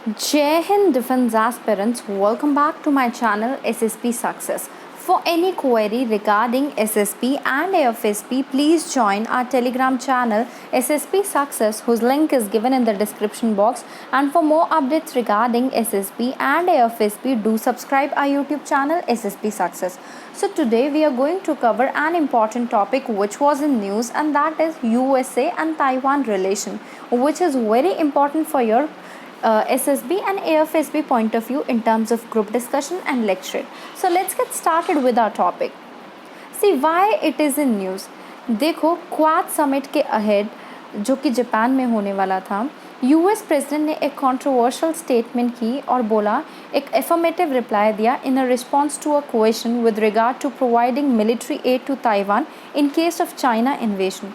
Jai Hind Defense aspirants, welcome back to my channel SSP Success. For any query regarding SSP and AFSP, please join our Telegram channel SSP Success, whose link is given in the description box. And for more updates regarding SSP and AFSP, do subscribe our YouTube channel SSP Success. So today we are going to cover an important topic which was in news, and that is USA and Taiwan relation, which is very important for your SSB and AFSB point of view in terms of group discussion and lecture. So let's get started with our topic. See why it is in news. देखो quad summit के ahead जो कि Japan में होने वाला था, US president ने एक कंट्रोवर्शियल स्टेटमेंट की और बोला, एक एफर्मेटिव रिप्लाई दिया in a response to a question with regard to providing military aid to Taiwan in case of China invasion.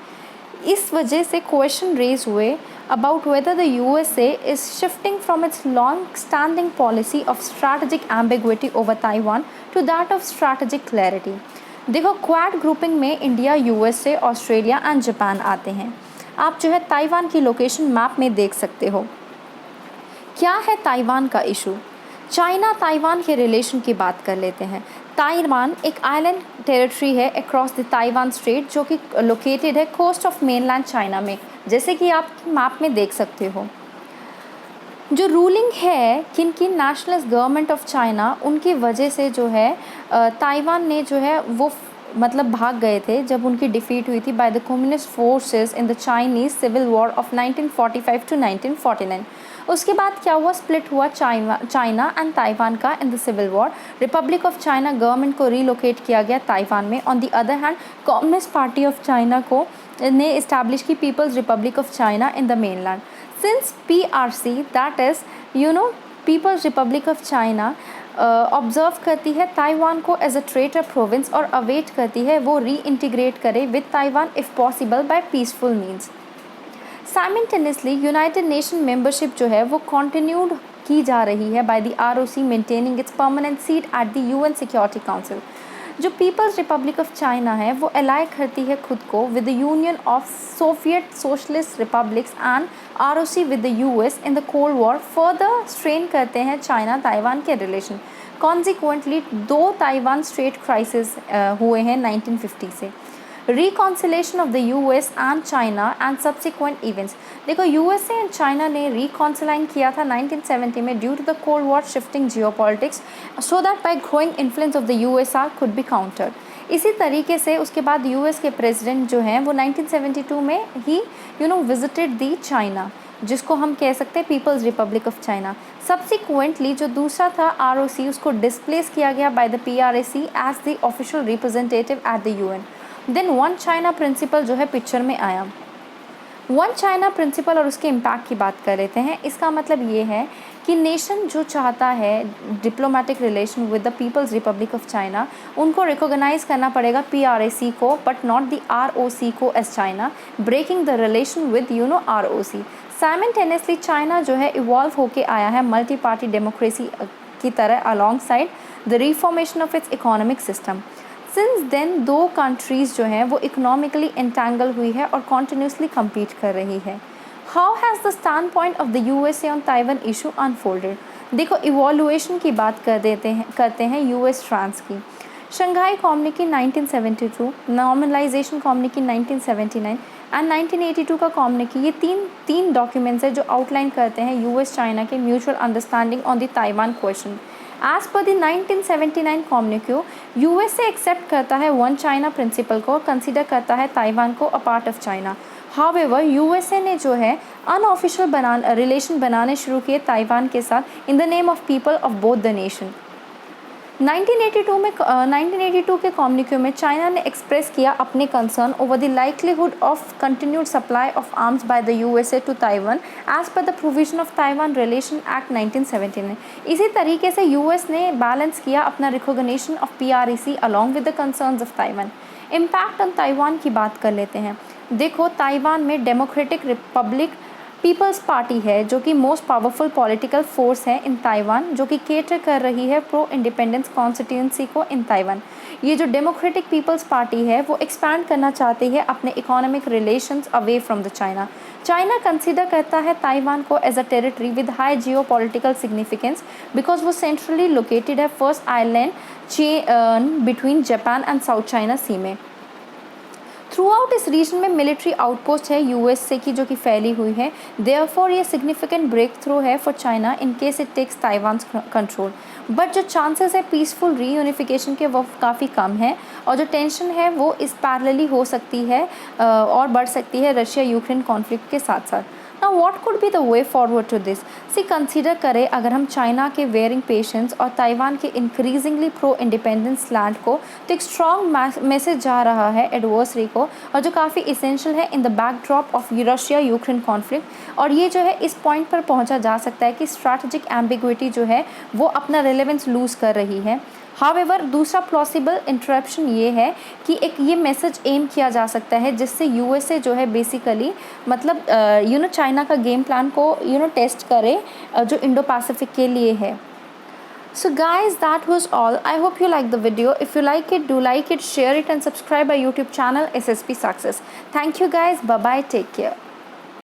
इस वजह से क्वेश्चन रेज हुए about whether the USA is shifting from its long-standing policy of strategic ambiguity over Taiwan to that of strategic clarity. देखो quad grouping में India, USA, Australia and Japan आते हैं. आप जो है ताइवान की लोकेशन मैप में देख सकते हो. क्या है ताइवान का इशू? चाइना ताइवान के रिलेशन की बात कर लेते हैं. ताइवान एक आइलैंड टेरिटरी है अक्रॉस द ताइवान स्ट्रेट, जो कि लोकेटेड है कोस्ट ऑफ मेनलैंड चाइना में, जैसे कि आप मैप में देख सकते हो. जो रूलिंग है किन किन नेशनलिस्ट गवर्नमेंट ऑफ चाइना, उनकी वजह से जो है ताइवान ने जो है वो मतलब भाग गए थे जब उनकी डिफीट हुई थी by the communist forces in the Chinese civil war of 1945 to 1949. उसके बाद क्या हुआ? स्प्लिट हुआ चाइना एंड ताइवान का in the civil war. Republic of China government को रिलोकेट किया गया ताइवान में. On the other hand communist party of China को ने इस्टेब्लिश की peoples Republic of China in the mainland. Since PRC that is peoples Republic of China observe करती है Taiwan को एज अ ट्रेटर प्रोविंस और अवेट करती है वो री इंटीग्रेट करे with Taiwan if possible by peaceful means. Simultaneously United nation membership जो है वो कंटिन्यूड की जा रही है by the ROC maintaining it's permanent seat eight the UN security council. जो पीपल्स रिपब्लिक ऑफ चाइना है वो अलाई करती है खुद को with the union of Soviet socialist republics and ROC with the US in the cold war. Further strain करते हैं China Taiwan के relation. Consequently 2 Taiwan straight crisis हुए हैं 1950 से. Reconciliation of the US and China and subsequent events. देखो USA and China ने reconciliation किया था 1970 में due to the cold war shifting geopolitics, so that by growing influence of the USSR could be countered. इसी तरीके से उसके बाद US के प्रेसिडेंट जो हैं वो 1972 में ही विजिटेड दी चाइना, जिसको हम कह सकते हैं People's Republic of China. Subsequently जो दूसरा था ROC, उसको डिस्प्लेस किया गया by the PRC as the official representative at the UN. Then one China principle जो है पिक्चर में आया. वन चाइना प्रिंसिपल और उसके इम्पैक्ट की बात कर लेते हैं. इसका मतलब ये है कि नेशन जो चाहता है diplomatic relation with the People's Republic of China, उनको रिकॉग्नाइज करना पड़ेगा PRC को बट नॉट द ROC को as China, breaking the relation with ROC. Simultaneously China जो है इवॉल्व होके आया है मल्टी पार्टी डेमोक्रेसी की तरह alongside the reformation of its economic system. Since then 2 countries जो हैं वो इकोनॉमिकली एंटेंगल हुई है और कॉन्टीन्यूसली कम्पीट कर रही है. How has the stand point of the USA on Taiwan issue unfolded? देखो इवॉल्यूएशन की बात करते हैं US फ्रांस की. शंघाई कम्युनिकी 1972, नॉर्मलाइजेशन कम्युनिकी 1979 एंड 1982 का कम्युनिकी. ये तीन डॉक्यूमेंट्स हैं जो आउटलाइन करते हैं US चाइना के mutual understanding on the Taiwan question. As per the 1979 communique, USA accept करता है वन चाइना प्रिंसिपल को, कंसिडर करता है ताइवान को a part of China. However USA ने जो है अनऑफिशियल रिलेशन बनाने शुरू किए ताइवान के साथ in the name of people of both the nation. 1982 के कम्युनिक्यू में चाइना ने एक्सप्रेस किया अपने concern over the likelihood of continued supply of arms by the USA to Taiwan as per the provision of Taiwan relation act 1979. इसी तरीके से US ने balance किया अपना recognition of PRC along with the concerns of Taiwan. Impact on Taiwan की बात कर लेते हैं. देखो ताइवान में डेमोक्रेटिक रिपब्लिक पीपल्स पार्टी है जो कि मोस्ट पावरफुल पॉलिटिकल फोर्स है इन ताइवान, जो कि केटर कर रही है प्रो इंडिपेंडेंस कॉन्स्टिट्यूंसी को इन ताइवान। ये जो डेमोक्रेटिक पीपल्स पार्टी है वो एक्सपैंड करना चाहती है अपने economic relations away from the China. China consider करता है ताइवान को as a territory with high geopolitical significance because वो सेंट्रली लोकेटेड है first island chain between Japan and South China Sea में। थ्रू आउट इस region में military outpost है USA की जो कि फैली हुई है। देयरफॉर ये सिग्निफिकेंट ब्रेक थ्रू है for China in case it takes Taiwan control. But जो चांसेस है पीसफुल रीयूनिफिकेशन के वो काफ़ी कम है और जो टेंशन है वो इस पैरेलली हो सकती है और बढ़ सकती है रशिया यूक्रेन कॉन्फ्लिक्ट के साथ साथ। Now what could be the way forward to this? See consider करें अगर हम चाइना के वेयरिंग पेशेंस और ताइवान के इंक्रीजिंगली प्रो इंडिपेंडेंस लैंड को, तो एक स्ट्रॉन्ग मैसेज जा रहा है एडवर्सरी को और जो काफ़ी इसेंशियल है in the backdrop of Russia Ukraine conflict. और ये जो है इस पॉइंट पर पहुंचा जा सकता है कि स्ट्रैटेजिक एम्बिग्विटी जो है वो अपना रेलेवेंस लूज़ कर रही है। हावेवर दूसरा प्लॉसिबल इंटरप्शन ये है कि एक ये मैसेज एम किया जा सकता है जिससे यूएसए जो है बेसिकली मतलब चाइना का गेम प्लान को टेस्ट करे जो इंडो पैसिफिक के लिए है। So guys, that was all. I hope you liked the video. If you like it, do like it, share it and subscribe our YouTube channel SSP Success. Thank you guys. Bye bye. Take care.